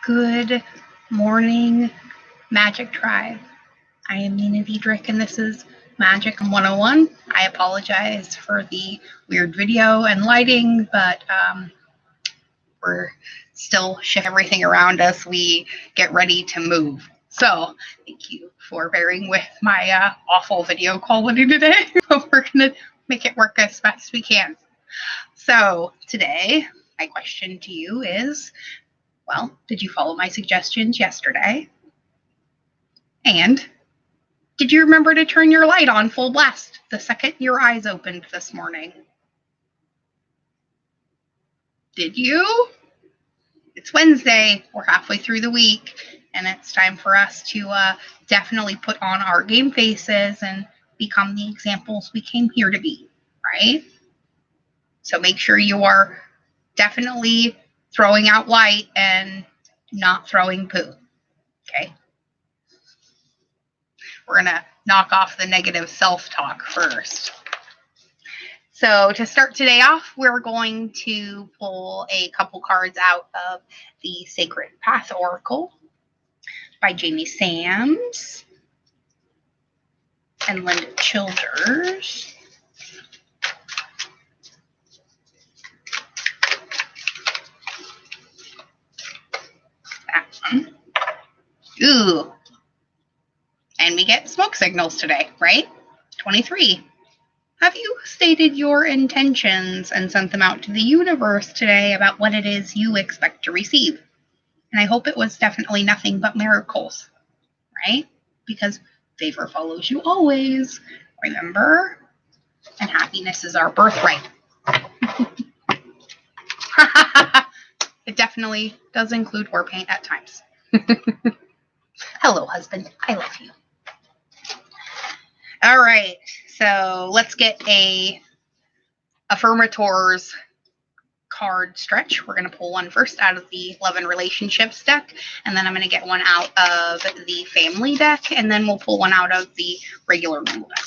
Good morning, Magic Tribe. I am Nina Diedrich, and this is Magic 101. I apologize for the weird video and lighting, but we're still shifting everything around us. We get ready to move. So thank you for bearing with my awful video quality today, but we're going to make it work as best we can. So today, my question to you is, well, did you follow my suggestions yesterday? And did you remember to turn your light on full blast the second your eyes opened this morning? Did you? It's Wednesday. We're halfway through the week, and it's time for us to definitely put on our game faces and become the examples we came here to be, right? So make sure you are definitely throwing out light and not throwing poo, okay? We're going to knock off the negative self-talk first. So to start today off, we're going to pull a couple cards out of the Sacred Path Oracle by Jamie Sams and Linda Childers. That one. Ooh. And we get smoke signals today, right? 23. Have you stated your intentions and sent them out to the universe today about what it is you expect to receive? And I hope it was definitely nothing but miracles, right? Because favor follows you always, remember? And happiness is our birthright. It definitely does include war paint at times. Hello, husband. I love you. All right, so let's get a Affirmators card stretch. We're going to pull one first out of the Love and Relationships deck, and then I'm going to get one out of the Family deck, and then we'll pull one out of the regular normal deck.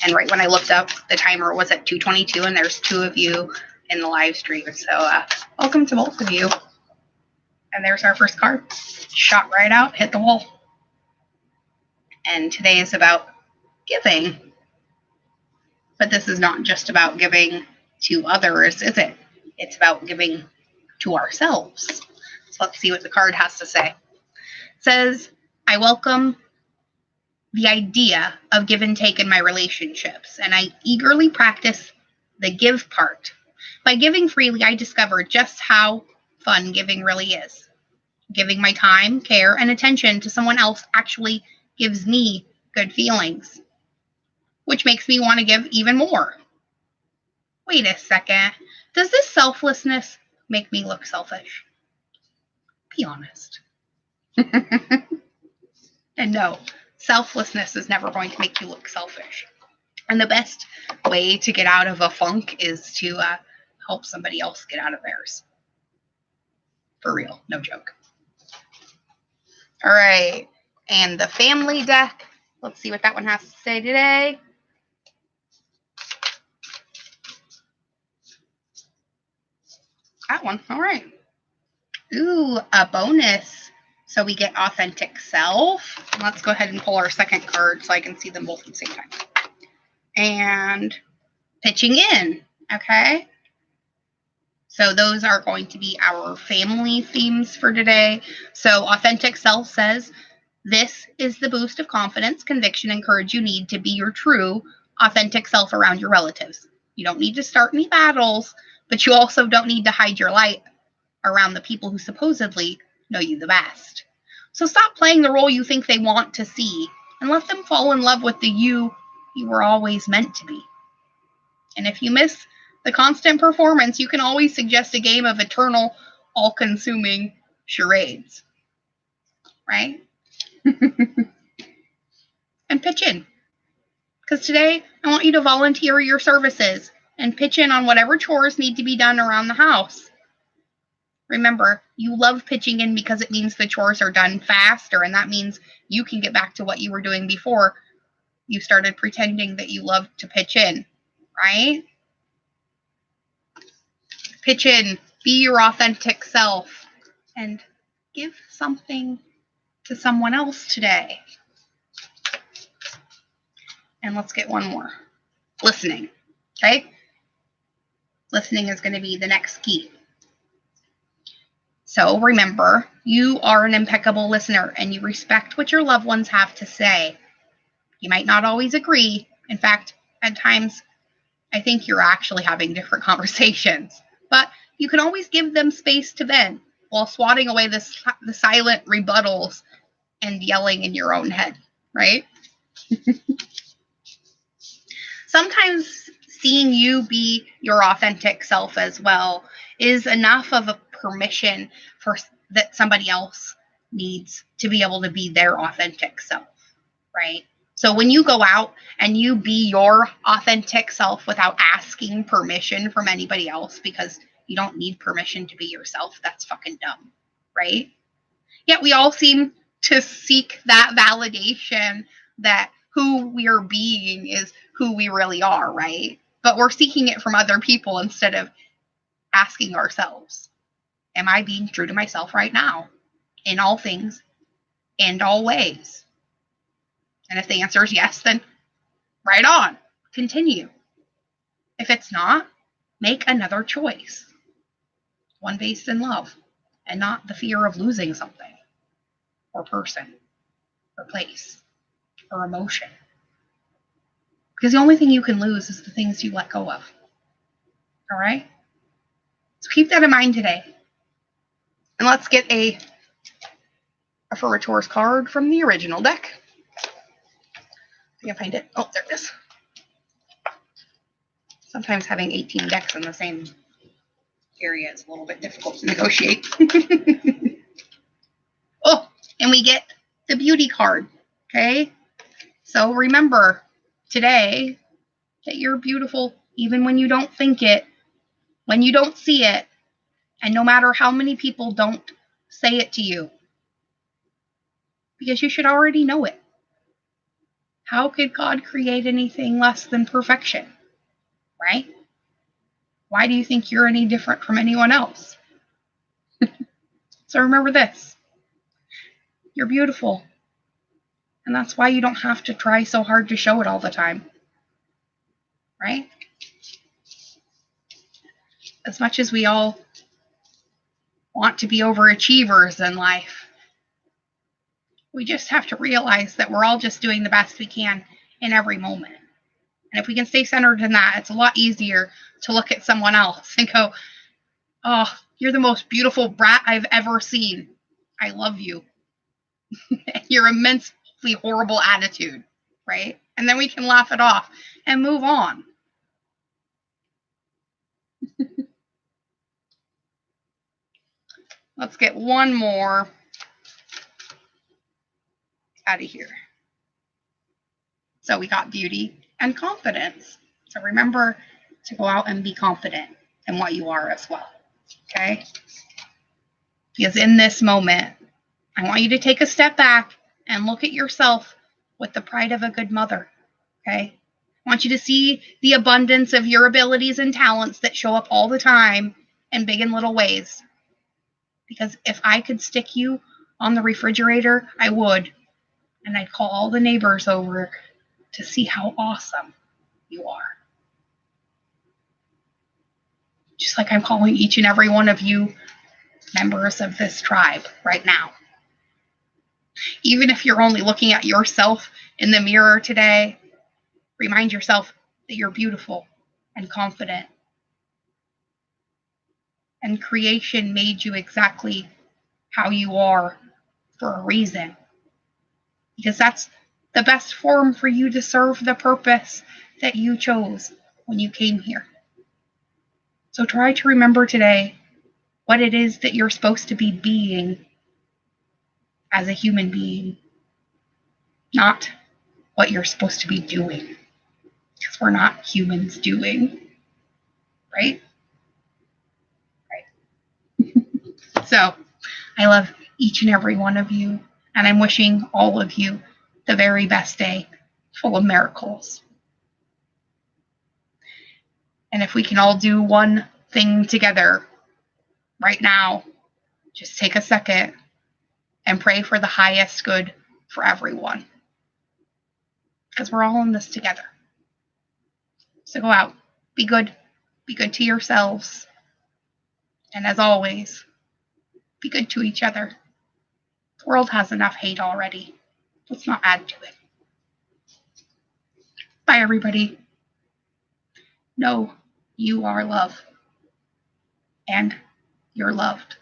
And right when I looked up, the timer was at 2:22, and there's 2 of you in the live stream. So welcome to both of you. And there's our first card. Shot right out, hit the wall. And today is about giving. But this is not just about giving to others, is it? It's about giving to ourselves. So let's see what the card has to say. It says, I welcome the idea of give and take in my relationships, and I eagerly practice the give part. By giving freely, I discover just how fun giving really is. Giving my time, care, and attention to someone else actually gives me good feelings, which makes me want to give even more. Wait a second. Does this selflessness make me look selfish? Be honest. And no, selflessness is never going to make you look selfish. And the best way to get out of a funk is to help somebody else get out of theirs. For real, no joke. All right, and the Family deck. Let's see what that one has to say today. That one, all right. Ooh, a bonus. So we get authentic self. Let's go ahead and pull our second card so I can see them both at the same time. And pitching in, okay? So those are going to be our family themes for today. So authentic self says, this is the boost of confidence, conviction, and courage you need to be your true, authentic self around your relatives. You don't need to start any battles, but you also don't need to hide your light around the people who supposedly know you the best. So stop playing the role you think they want to see and let them fall in love with the you were always meant to be. And if you miss the constant performance, you can always suggest a game of eternal, all-consuming charades. Right? And pitch in. Because today, I want you to volunteer your services and pitch in on whatever chores need to be done around the house. Remember, you love pitching in because it means the chores are done faster, and that means you can get back to what you were doing before you started pretending that you loved to pitch in, right? Pitch in. Be your authentic self. and give something to someone else today. And let's get one more. Listening. Okay? Listening is going to be the next key. So remember, you are an impeccable listener and you respect what your loved ones have to say. You might not always agree. In fact, at times, I think you're actually having different conversations. But you can always give them space to vent while swatting away the silent rebuttals and yelling in your own head, right? Sometimes seeing you be your authentic self as well is enough of a permission for that somebody else needs to be able to be their authentic self, right? So when you go out and you be your authentic self without asking permission from anybody else, because you don't need permission to be yourself, that's fucking dumb, right? Yet we all seem to seek that validation that who we're being is who we really are, right? But we're seeking it from other people instead of asking ourselves, am I being true to myself right now in all things and all ways? And if the answer is yes, then right on, continue. If it's not, make another choice, one based in love and not the fear of losing something or person or place or emotion. Because the only thing you can lose is the things you let go of. All right? So keep that in mind today. And let's get a Furritor's card from the original deck. I can find it. Oh, there it is. Sometimes having 18 decks in the same area is a little bit difficult to negotiate. Oh, and we get the beauty card. Okay? So remember today that you're beautiful even when you don't think it, when you don't see it, and no matter how many people don't say it to you. Because you should already know it. How could God create anything less than perfection? Right? Why do you think you're any different from anyone else? So remember this. You're beautiful. And that's why you don't have to try so hard to show it all the time. Right? As much as we all want to be overachievers in life, we just have to realize that we're all just doing the best we can in every moment. And if we can stay centered in that, it's a lot easier to look at someone else and go, oh, you're the most beautiful brat I've ever seen. I love you. Your immensely horrible attitude, right? And then we can laugh it off and move on. Let's get one more out of here. So we got beauty and confidence. So remember to go out and be confident in what you are as well. Okay? Because in this moment, I want you to take a step back and look at yourself with the pride of a good mother. Okay? I want you to see the abundance of your abilities and talents that show up all the time in big and little ways. Because if I could stick you on the refrigerator, I would. And I'd call all the neighbors over to see how awesome you are. Just like I'm calling each and every one of you members of this tribe right now. Even if you're only looking at yourself in the mirror today, remind yourself that you're beautiful and confident. And creation made you exactly how you are for a reason. Because that's the best form for you to serve the purpose that you chose when you came here. So try to remember today what it is that you're supposed to be being as a human being, not what you're supposed to be doing. Because we're not humans doing, right? Right. So I love each and every one of you, and I'm wishing all of you the very best day, full of miracles. And if we can all do one thing together right now, Just take a second and pray for the highest good for everyone. Because we're all in this together. So go out. Be good. Be good to yourselves. And as always, be good to each other. The world has enough hate already. Let's not add to it. Bye, everybody. Know you are love. And you're loved.